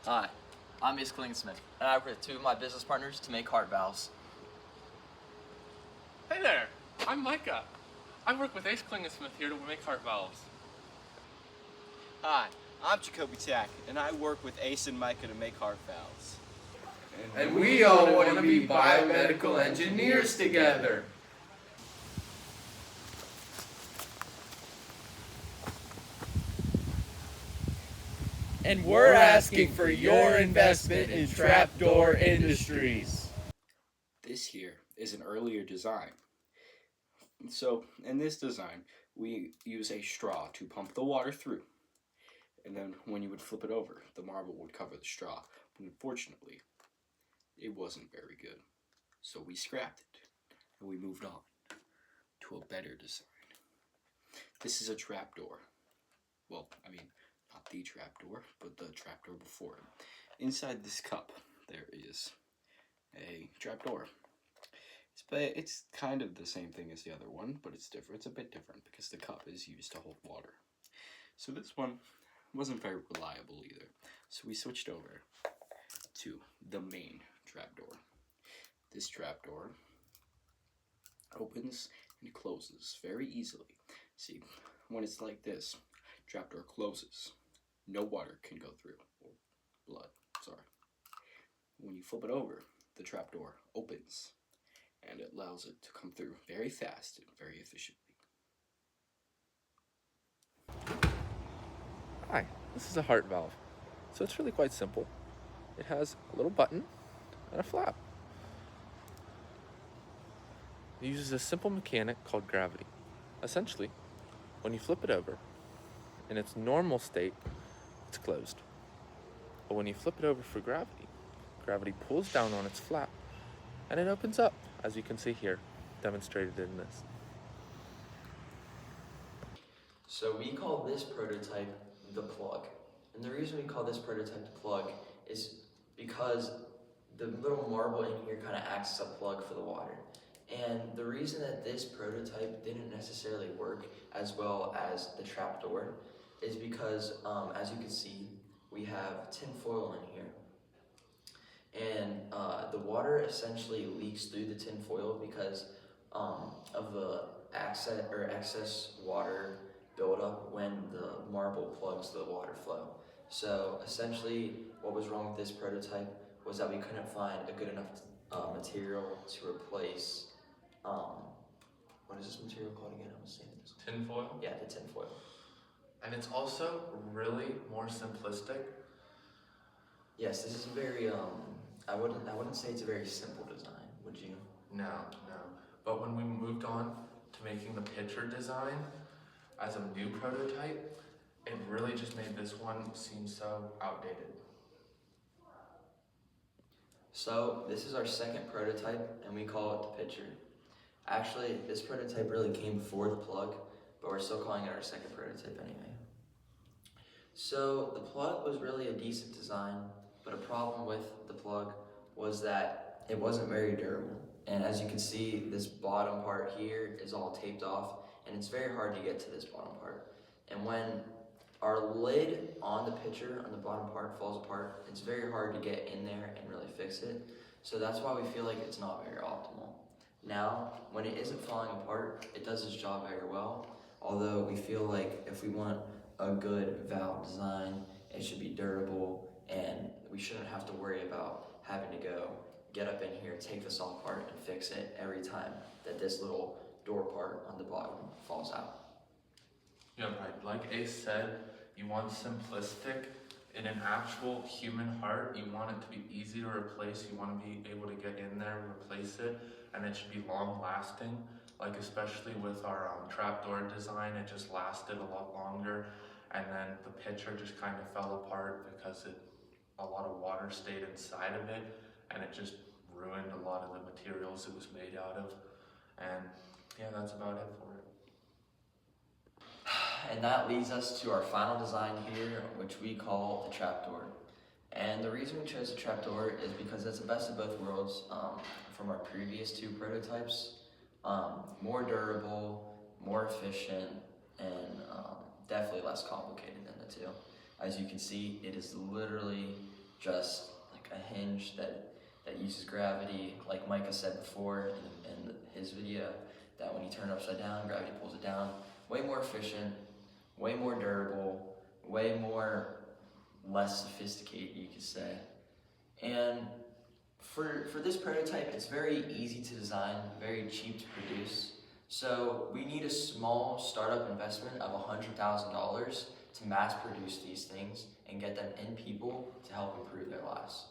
Hi, I'm Ace Klingsmith, and I work with two of my business partners to make heart valves. Hey there, I'm Micah. I work with Ace Klingsmith here to make heart valves. Hi, I'm Jacoby Tack, and I work with Ace and Micah to make heart valves. And we all want to be biomedical engineers together. And we're asking for your investment in Trapdoor Industries. This here is an earlier design. So in this design, we use a straw to pump the water through. And then when you would flip it over, the marble would cover the straw. But unfortunately, it wasn't very good. So we scrapped it and we moved on to a better design. This is a trapdoor. Well, I mean, not the trapdoor, but the trapdoor before it. Inside this cup, there is a trapdoor. It's kind of the same thing as the other one, but it's different. It's a bit different because the cup is used to hold water. So this one wasn't very reliable either. So we switched over to the main trapdoor. This trapdoor opens and closes very easily. See, when it's like this, trapdoor closes. No water can go through, or blood, sorry. When you flip it over, the trapdoor opens and it allows it to come through very fast and very efficiently. Hi, this is a heart valve. So it's really quite simple. It has a little button and a flap. It uses a simple mechanic called gravity. Essentially, when you flip it over, in its normal state, it's closed. But when you flip it over for gravity, gravity pulls down on its flap and it opens up, as you can see here, demonstrated in this. So we call this prototype the plug. And the reason we call this prototype the plug is because the little marble in here kind of acts as a plug for the water. And the reason that this prototype didn't necessarily work as well as the trapdoor is because, as you can see, we have tin foil in here. And the water essentially leaks through the tin foil because of the excess water buildup when the marble plugs the water flow. So essentially what was wrong with this prototype was that we couldn't find a good enough material to replace, what is this material called again? I was saying this. Tin foil? Yeah, the tin foil. And it's also really more simplistic. Yes, this is a very, I wouldn't say it's a very simple design, would you? No. But when we moved on to making the pitcher design as a new prototype, it really just made this one seem so outdated. So this is our second prototype and we call it the pitcher. Actually, this prototype really came before the plug, but we're still calling it our second prototype anyway. So the plug was really a decent design, but a problem with the plug was that it wasn't very durable. And as you can see, this bottom part here is all taped off, and it's very hard to get to this bottom part. And when our lid on the pitcher on the bottom part falls apart, it's very hard to get in there and really fix it. So that's why we feel like it's not very optimal. Now, when it isn't falling apart, it does its job very well, although we feel like if we want a good valve design, it should be durable, and we shouldn't have to worry about having to go get up in here, take this all apart, and fix it every time that this little door part on the bottom falls out. Yeah, right. Like Ace said, you want simplistic. In an actual human heart, you want it to be easy to replace. You want to be able to get in there, replace it, and it should be long lasting. Like especially with our trapdoor design, it just lasted a lot longer. And then the pitcher just kind of fell apart because a lot of water stayed inside of it, and it just ruined a lot of the materials it was made out of. And yeah, that's about it for it. And that leads us to our final design here, which we call the trapdoor. And the reason we chose the trapdoor is because it's the best of both worlds from our previous two prototypes. More durable, more efficient, and definitely less complicated than the two. As you can see, it is literally just like a hinge that uses gravity, like Micah said before in his video, that when you turn it upside down, gravity pulls it down. Way more efficient, way more durable, way more less sophisticated, you could say. And for this prototype, it's very easy to design, very cheap to produce. So we need a small startup investment of $100,000 to mass produce these things and get them in people to help improve their lives.